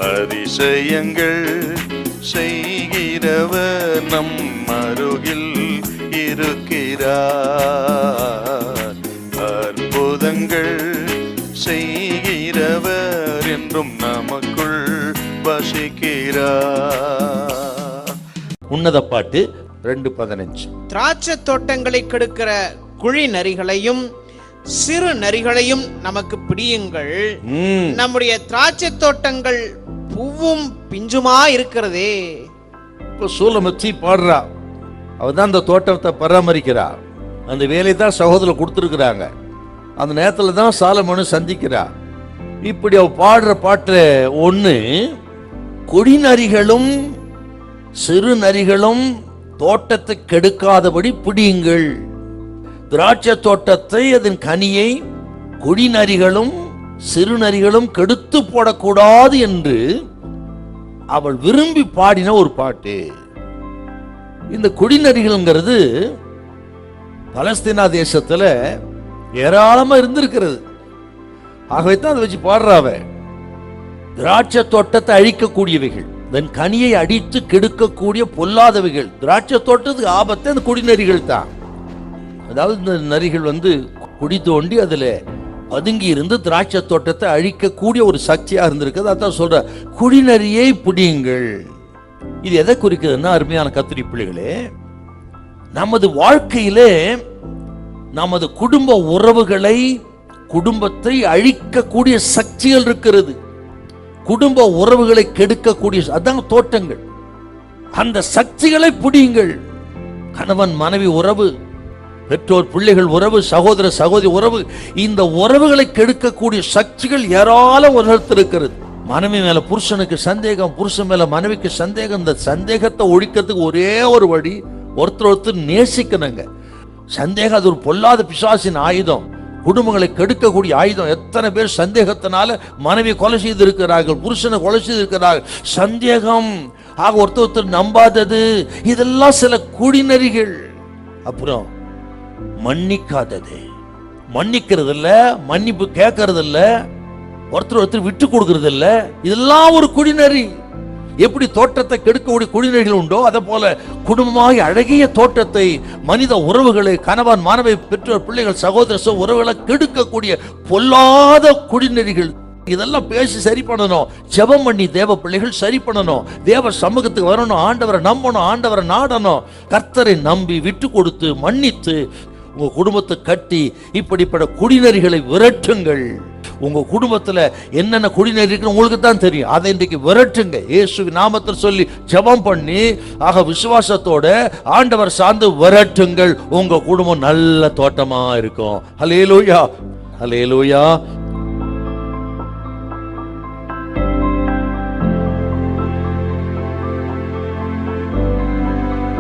அதிசயங்கள் செய்கிறவர் நம் அருகில் இருக்கிறார். அற்புதங்கள் செய்கிறவர் என்றும் நமக்குள் வசிக்கிறார். உன்னத பாட்டு 2:15. திராட்சை தோட்டங்களை கெடுக்கிற குழி நரிகளையும் சிறு நரிகளையும் நமக்கு பிடியுங்கள். நம்முடைய திராட்சை தோட்டங்கள் பூவும் பிஞ்சுமா இருக்கிறதே. இப்ப சூலமத்தி பாடுறா, அவதான் அந்த தோட்டத்தை பராமரிக்கிறா. அந்த வேலையை தான் சகோதரர் கொடுத்துருக்குறாங்க. அந்த நேரத்துல தான் சாலமோனை சந்திக்கிறா. இப்படி அவ பாடுற பாட்டுல ஒண்ணு, கொடி நரிகளும் சிறு நரிகளும் தோட்டத்தை கெடுக்காதபடி பிடியுங்கள். திராட்சை தோட்டத்தை, அதன் கனியை கொடி நரிகளும் சிறு நரிகளும் கெடுத்து போடக்கூடாது என்று அவள் விரும்பி பாடின ஒரு பாட்டு. இந்த கொடி நரிகள்ங்கிறது பலஸ்தீனா தேசத்துல ஏராளமா இருந்திருக்கிறது. ஆகவே தான் அதை வச்சு பாடுறாவ. திராட்சை தோட்டத்தை அழிக்கக்கூடியவைகள், தன் கனியை அடித்து கெடுக்கக்கூடிய பொல்லாதவைகள். திராட்சை தோட்டத்துக்கு ஆபத்து அந்த கொடி நரிகள் தான். அதாவது இந்த நரிகள் குடி தோண்டி அதுல பதுங்கி இருந்து திராட்சை தோட்டத்தை அழிக்கக்கூடிய ஒரு சக்தியா இருந்திருக்குது. அதான் சொல்ற, குடிநரியை பிடியுங்கள். இது எதை குறிக்குதுன்னா, அருமையான கத்திரி பிள்ளைகளே, நமது வாழ்க்கையிலே நமது குடும்ப உறவுகளை, குடும்பத்தை அழிக்கக்கூடிய சக்திகள் இருக்கிறது. குடும்ப உறவுகளை கெடுக்கக்கூடிய அதான் தோட்டங்கள். அந்த சக்திகளை பிடியுங்கள். கணவன் மனைவி உறவு, பெற்றோர் பிள்ளைகள் உறவு, சகோதர சகோதரி உறவு, இந்த உறவுகளை கெடுக்கக்கூடிய சக்திகள் ஏராளம் இருக்கிறது. மனைவி மேல புருஷனுக்கு சந்தேகம், புருஷன் மேல மனைவிக்கு சந்தேகம். இந்த சந்தேகத்தை ஒழிக்கிறதுக்கு ஒரே ஒரு வழி, ஒருத்தர் நேசிக்கணுங்க. சந்தேகம் அது ஒரு பொல்லாத பிசாசின் ஆயுதம், குடும்பங்களை கெடுக்கக்கூடிய ஆயுதம். எத்தனை பேர் சந்தேகத்தினால மனைவி கொலை செய்து இருக்கிறார்கள், புருஷனை கொலை செய்து இருக்கிறார்கள். சந்தேகம், ஆக ஒருத்தர் நம்பாதது, இதெல்லாம் சில குடிநரிகள். அப்புறம் மன்னிக்காதது, மன்னிக்கிறது இல்ல, மன்னிப்பு கேட்கறது இல்ல, ஒருத்தர் விட்டு கொடுக்கறது இல்ல, இதெல்லாம் ஒரு குடிநரி. எப்படி தோட்டத்தை கெடுக்கக்கூடிய குடிநரிகள் உண்டோ, அதே போல குடும்பமாகி அழகிய தோட்டத்தை, மனித உறவுகளை, கணவன் மனைவி பெற்றோர் பிள்ளைகள் சகோதர உறவுகளை கெடுக்கக்கூடிய பொல்லாத குடிநரிகள். இதெல்லாம் பேசி சரி பண்ணணும். ஜெபம் பண்ணி தேவ பிள்ளைகள் சரி பண்ணணும். தேவ சமூகத்துக்கு வரணும். ஆண்டவரை நம்பணும், ஆண்டவரை நாடணும். கர்த்தரை நம்பி விட்டு கொடுத்து மன்னித்து உங்க குடும்பத்தை கட்டி இப்படிப்பட்ட குடிநரிகளை விரட்டுங்கள். உங்க குடும்பத்துல என்னென்ன குடிநரி உங்களுக்கு தான் தெரியும். அதை இன்றைக்கு விரட்டுங்க. இயேசுவின் நாமத்தில் சொல்லி ஜெபம் பண்ணி, ஆக விசுவாசத்தோட ஆண்டவர் சார்ந்து விரட்டுங்கள். உங்க குடும்பம் நல்ல தோட்டமா இருக்கும். ஹல்லேலூயா, ஹல்லேலூயா.